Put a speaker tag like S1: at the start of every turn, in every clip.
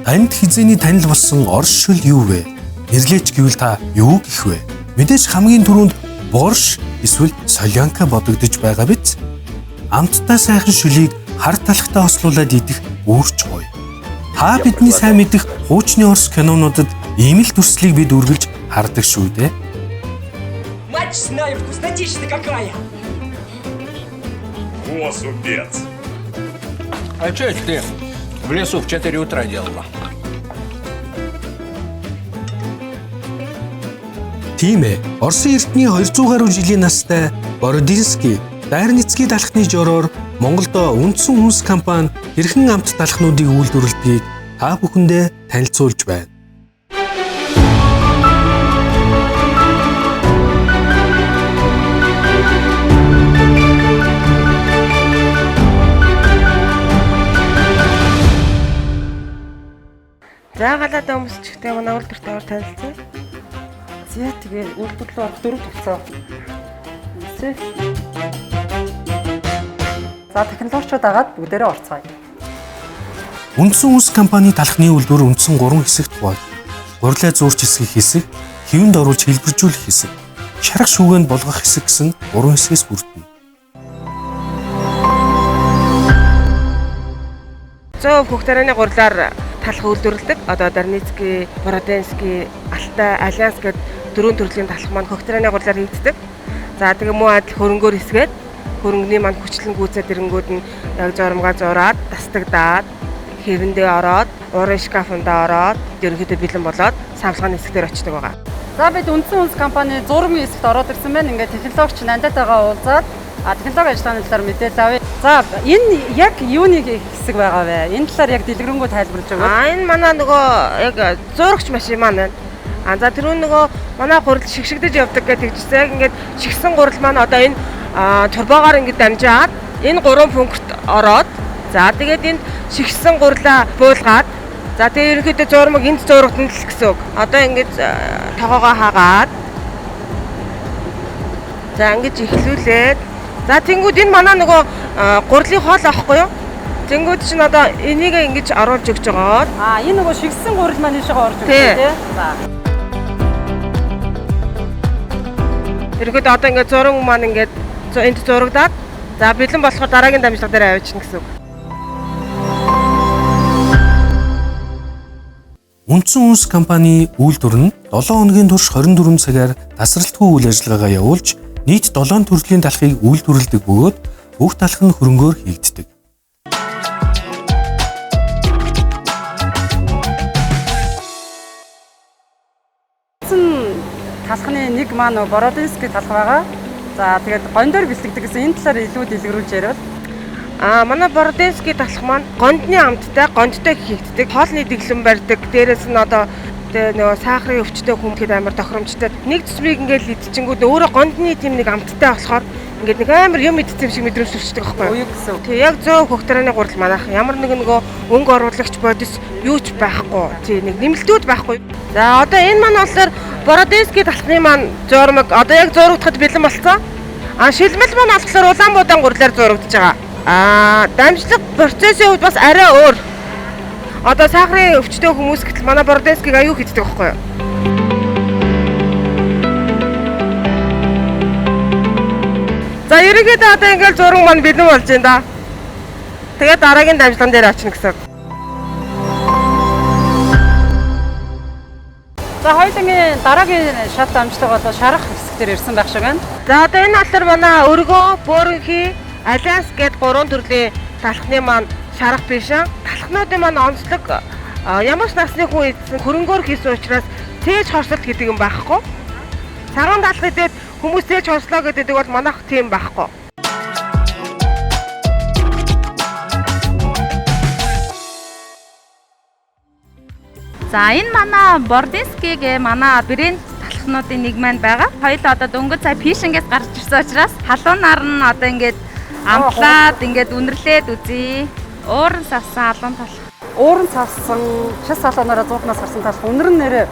S1: Танд хизээний танил болсон орш шөл юу вэ? Нэрлэж гэвэл та юу гэх вэ? Мэдээж хамгийн түрүүнд борш эсвэл солянка бодогдож байгаа биз? Амттай сайхан шөлийг хар талхтаа ослуулад идэх үүрч гоё. Та бидний сайн мэдих хуучны орс кинонуудад ийм л дүрслийг бид үргэлж хардаг шүү дээ.
S2: Мать знаю, вкуснотища-то какая!
S3: О, супец!
S4: А что это ты в лесу в 4 утра делала?
S1: Тийм ээ. Оросын эртний 200 гаруй жилийн настай Бородинский Дарницкий далхны жороор Монголд үндсэн хүнс компани хэрхэн амт далхнуудыг үйлдвэрлэдгийг та бүхэндээ танилцуулж байна.
S5: За галаад өмсчихтэй манай үйлдвэртэй ор танилцсан.
S6: Зя тэгээ үйлдвэрлэл орох 4 төвцөө. За технологичуд агаад бүгдээрээ орцгоё.
S1: Үндсэн хүнс компани талхны үйлдвэр үндсэн 3 хэсэгт хуваагдав. Гурилаа зуурч хэсгэх хэсэг, хэвэнд оруулж хэлбэржүүлэх хэсэг, шарах шүүгэнд болгох хэсэг гэсэн 3 хэсгээс бүрдэнэ.
S5: Зөв Хөхтөрөний гурилаар талх үйлдвэрлэдэг. Одоо Дарницкий, Бородинский, Алтай, Альянс гэдэг 4 төрлийн талх маань Хөхтөрөний гурилаар хийгддэг. За тэгээ муу адил хөрөнгөөр хэсгээд хөрөнгөний маань хүчлэн гүйцэд ирэнгүүд нь яг журамгаа зураад, тастагдаад, хэвэндээ ороод, уурын шкафандаа ороод, ерөнхийдөө бэлэн болоод савлгааны хэсгээр очдог байгаа.
S6: За бид үндсэн хүнс компани зургийн хэсэгт ороод ирсэн байна. Ингээд технологич нандатайгаа уулзаад технологи ажиллагааны талаар мэдээлэл авъя. За энэ яг юуны хэсэг байгаа вэ? Энэ талаар яг дэлгэрэнгүй тайлбарлаж өгөөд.
S5: Энэ манай нөгөө яг зурагч машин маань байна. За тэр нөгөө манай гурил шигшигдэж явдаг гэдэг тэгжсэн. Яг ингээд шигсэн гурил маань одоо энэ турбоогоор ингээд дамжаад энэ 3 пункт ороод за тэгээд энд шигсэн гурилаа буулгаад за тэгээд ерөнхийдөө зурмаг энд зурагт нь л гэсэн үг. Одоо ингээд тогоогоо хаагаад за ингэж ихлүүлээд за тэнгууд энэ манай нөгөө гурилын хоол аахгүй юу? Тэнгууд чинь одоо энийг ингэж оруулж өгч байгаа.
S6: Энэ нөгөө шигсэн гурил маань ийшээ орж өгч тий. За.
S5: Ерөнхийдөө одоо ингээд зураг маань ингээд энд зурагдаад за бэлэн болохоор дараагийн дамжлага дээр авчна гэсэн үг.
S1: Үндсэн хүнс компани үйлдвэр нь 7 хоногийн турш 24 цагаар тасралтгүй үйл ажиллагаагаа явуулж нийт 7 төрлийн талхыг үйлдвэрлэдэг бөгөөд бүх талх нь хөрөнгөөр хийгддэг.
S6: Талхны нэг маань Бородинский талх байгаа. За тэгээд гондор бэлтгэдэг гэсэн энэ талаар илүү дэлгэрүүлж яриад.
S5: Манай Бородинский талх маань гондны амттай, гондтой хийгддэг. Хоолны дэглэм барьдаг. Дээрээс нь одоо нөгөө сахарын өвчтөй хүмхэд амар тохиромжтой. Нэг цэцмийг ингээл идчихэнгүүд өөрөө гондны тийм нэг амттай болохоор ингээд нэг амар юм идсэн юм шиг мэдрэмж төрчихдөг байхгүй юу?
S6: Уу гэсэн.
S5: Тэг яг зөө Хөхтөрөний гурил манайх ямар нэг нөгөө өнгө оруулагч бодис юу ч байхгүй. Тий нэг нэмэлтүүд байхгүй. За одоо энэ маань болохоор Бородинский талхны маань зурмаг одоо яг зурагдахад бэлэн болцсон. Шилмэл маань болохоор Улаанбуудан гурилаар зурагдж байгаа. Дамжлага процессын хувьд бас арай өөр. Одоо сахарын өвчтөй хүмүүс гэтэл манай Бородинскийг аюу хийдэг байхгүй юу? За ерөнхийдөө одоо ингээл зураг маань бэлэн болж байна да. Тэгээд дараагийн дамжлагын дээр очно гэсэн.
S6: За хоёулангийн дараагийн шат дамжлага болоо шарах хэсгээр ирсэн байх шиг байна.
S5: За одоо энэ алдар манай өргөө, бөөрөнхий, Альянс гэд 3 төрлийн талхны маань шарах бишэн. Талхнуудын маань онцлог ямар ч насны хүн эзэн хөрөнгөөр хийсэн учраас тээж хорслолт гэдэг юм байхгүй. Цагаан талх гэдэг хүмүүс тээж хорслоо гэдэг бол манайх тийм байхгүй.
S7: За энэ манай Бородинский гэ манай брэнд талхнуудын нэг маань байгаа. Хоёул одоо дөнгөж цай фишингээс гарч ирсэн учраас халуунаар нь одоо ингээд амтлаад ингээд үнэрлээд үзье. Ууран савсан алуун талх.
S6: Ууран савсан шас салуунаараа зуухнаас гарсан талх үнэр нь нэрээ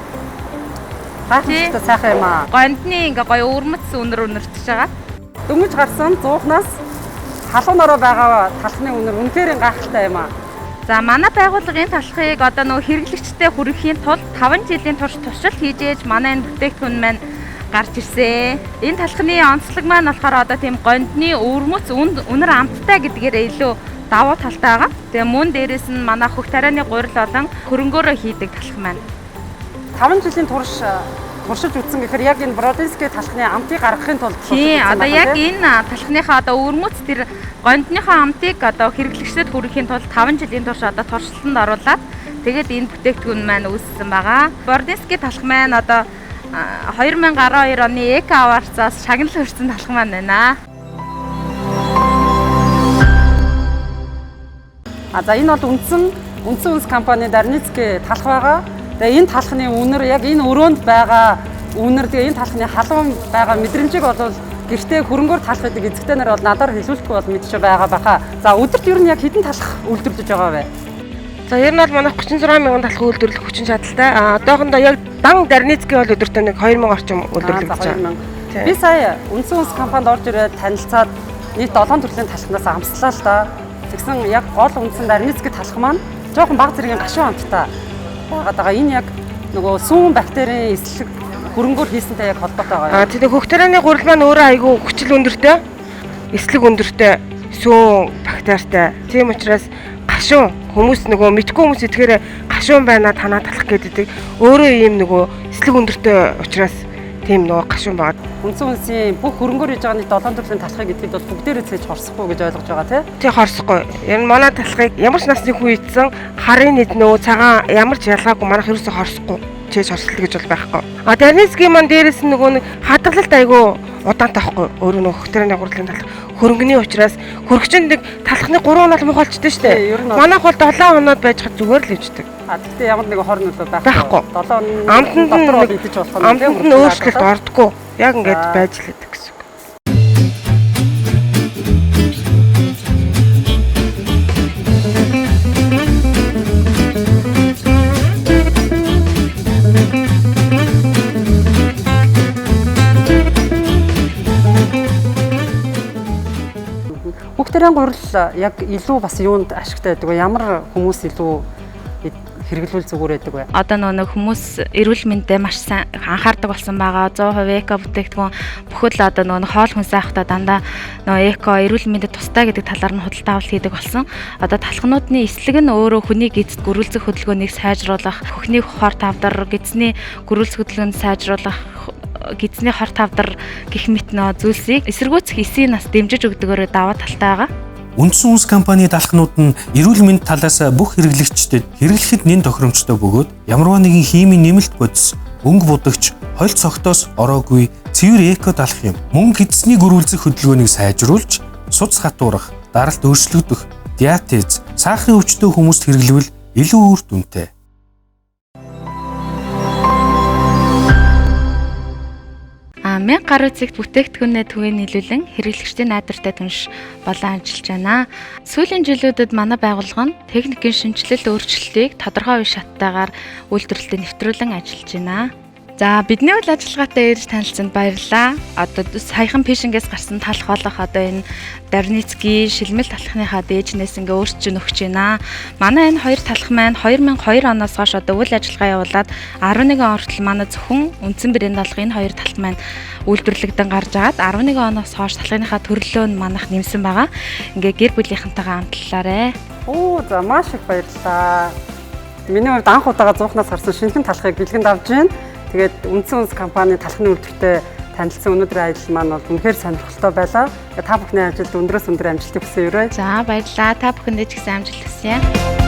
S6: гайхамшигтай сайхан юм аа.
S7: Гондны ингээ гоё өрмөц үнэртэж байгаа.
S6: Дөнгөж гарсан зуухнаас халуунаараа байгаа талхны үнэр үнэхээр гайхалтай юм аа.
S7: За манай байгууллагын талхыг одоо нөгөө хэрэглэгчдэд хүргэхийн тулд 5 жилийн турш туршилт хийж ээж манай энэ бүтээгдэхүүн маань гарч ирсэн. Энэ талхны онцлог маань болохоор одоо тийм гондны өвөрмөц үнэр амттай гэдгээр илүү давуу талтай байгаа. Тэгээ мөн дээрэс нь манай хөх тарианы гурил болон хөрөнгөөрөө хийдэг талх маань.
S6: 5 жилийн турш туршилж үзсэн гэхээр яг энэ Бродинский талхны амтыг гаргахын тулд
S7: тийм одоо яг энэ талхныхаа одоо өвөрмөц тэр гондныхаа амтыг одоо хэрэглэгчдэд хүргэхийн тулд 5 жилийн турш одоо туршилтанд оруулаад тэгээд энэ бүтээгдэхүүн маань үүссэн байгаа. Бродинский талх маань одоо 2012 оны Эко Award-аас шагнал хүрсэн талх маань байна.
S6: За энэ бол үндсэн үнс компани Дарницкий талх байгаа. Тэгээ энэ талхны үнэр яг энэ өрөөнд байгаа үнэр тэгээ энэ талхны халуун байгаа мэдрэмжийг бол гэртээ хөрөнгөөр талах гэдэг эзэгтэй нар бол надаар хэлүүлэхгүй бол мэдчихэж байгаа баха. За өдөрт ер нь яг хэдэн талх үйлдвэрлэж байгаа вэ?
S5: За ер нь бол манайх 36 мянган талх үйлдвэрлэх хүчин чадалтай. Одоохондоо яг дан Дарницкий бол өдөртөө нэг 2000 орчим үйлдвэрлэж байгаа.
S6: Би сая үндсэн үнс компанид орж ирээд танилцаад нийт 7 төрлийн талхнаас амслаа л да. Тэгсэн яг гол үндсэн Дарницкий талх маань жоохон бага зэргийн гашуун амттай байгаа. Энэ яг нөгөө сүүн бактерийн эслэг хөрөнгөөр хийсэнтэй яг холбоотой байгаа.
S5: Тэгээ хөх тарианы гурил маань өөрөө айгүй хүчил өндөртэй, эслэг өндөртэй, сүүн бактеритай. Тийм учраас гашуун хүмүүс нөгөө мэдгүй хүмүүс итгэхээр гашуун байна танаа талах гэдэг. Өөрөө ийм нөгөө эслэг өндөртэй учраас тийм нөгөө гашуун байгаа.
S6: Үндсэн үнсийн бүх хөрөнгөөр хийж байгаа нийт 7 төрлийн талхыг идэхэд бол бүгдээрээ цээж хорсохгүй гэж ойлгож байгаа
S5: тий хорсохгүй. Энэ манай талхыг ямар ч насны хүн ийдсэн харын нийт нөгөө цагаан ямар ч ялгаагүй манайх ерөөсө хорсохгүй. Чээж хорслол гэж бол байхгүй. Дарницкий маань дээрээс нь нөгөө нэг хадгалалт айгүй удаантай байхгүй. Өөрөө нөгөө хөх тарианы гурилын талх хөрөнгөний учраас хөргөчөнд нэг талхны 3 хоног мохолчтой шүү дээ. Манайх бол 7 хоноод байж хад зүгээр л ивждэг.
S6: Гэхдээ ямар нэгэн хор нөлөө
S5: байхгүй.
S6: 7 хоног
S5: амтнд
S6: дотор бол идэж болох юм.
S5: Амтнд нь өөрчлөлт ордоггүй. Яг ингэж байж л байдаг гэсэн.
S6: Хөх тариан гурил яг илүү бас юунд ашигтай байдаг вэ? Ямар хүмүүс илүү хэрэглүүл зүгээр байдаг вэ?
S7: Одоо нэг хүмүүс эрүүл мэндэд маш сайн анхаардаг болсон байгаа. 100% эко бүтээгдэхүүн бүхэл одоо нэг хоол хүнс авахдаа дандаа эко эрүүл мэндэд тустай гэдэг талаар нь худалдаа авалт хийдэг болсон. Одоо талхнуудны эслэг нь өөрөө хүний гизэд гөрүүлзэх хөдөлгөөнийг сайжруулах, хөхний хор тавдар, гизний гөрүүлзэх хөдөлгөөнд сайжруулах, гизний хор тавдар гэх мэт зүйлсийг эсэргүүцэх эсийн нас дэмжиж өгдөгөөр даваа талтай байгаа.
S1: Үндсэн үнс компани далхнууд нь эрүүл мэнд талаас бүх хэрэглэгчдэд хэрэглэхэд нэн тохиромжтой бөгөөд ямарваа нэгэн химийн нэмэлт бодис, өнгө будагч, хол цогтоос ороогүй цэвэр эко далх юм. Мөн гидсний гөрүүлзэх хөдөлгөөнийг сайжруулж, суц хатуурах, даралт өөрчлөгдөх, диатез, сахарын өвчтөй хүмүүст хэрэглэвэл илүү үр дүнтэй.
S7: Мянга гаруй зэгт бүтээгдэхүүнээ түгээн нийлүүлэн хэрэглэгчдийн найдвартай түнш болон ажиллаж байна. Сүүлийн жилүүдэд манай байгууллага нь техникийн шинжилэл өөрчлөлтийг тодорхой үе шаттайгаар үйлдвэрлэлд нэвтрүүлэн ажиллаж байна. За бидний үйл ажиллагаатай ирж танилцсанд баярлалаа. Одоо саяхан фишингээс гарсан талх болох одоо энэ Дарницкий шилмэл талхныхаа дээжнээс ингээ өөрчлөж өгч байна. Манай энэ хоёр талх маань 2002 оноос хойш одоо үйл ажиллагаа явуулаад 11 он хүртэл манай зөвхөн үндсэн брэнд алга энэ хоёр талх маань үйлдвэрлэгдэн гарч агаад 11 оноос хойш талхныхаа төрлөө нь манайх нэмсэн байгаа. Ингээ гэр бүлийнхэнтэйгээ хамтлаарэ.
S6: За маш их баярлалаа. Миний хувьд анх удаага зуухнаас гарсан шинэхэн талхыг бэлгэнд авч байна. Тэгээд үндсэн үнс компани талхны үйлдвэртэй танилцсан өнөөдрийн ажил маань бол үнэхээр сонирхолтой байлаа. Та бүхний ажилд өндрөөс өндөр амжилтыг хүсье.
S7: За баярлалаа. Та бүхэндээ ч гэсэн амжилт хүсье.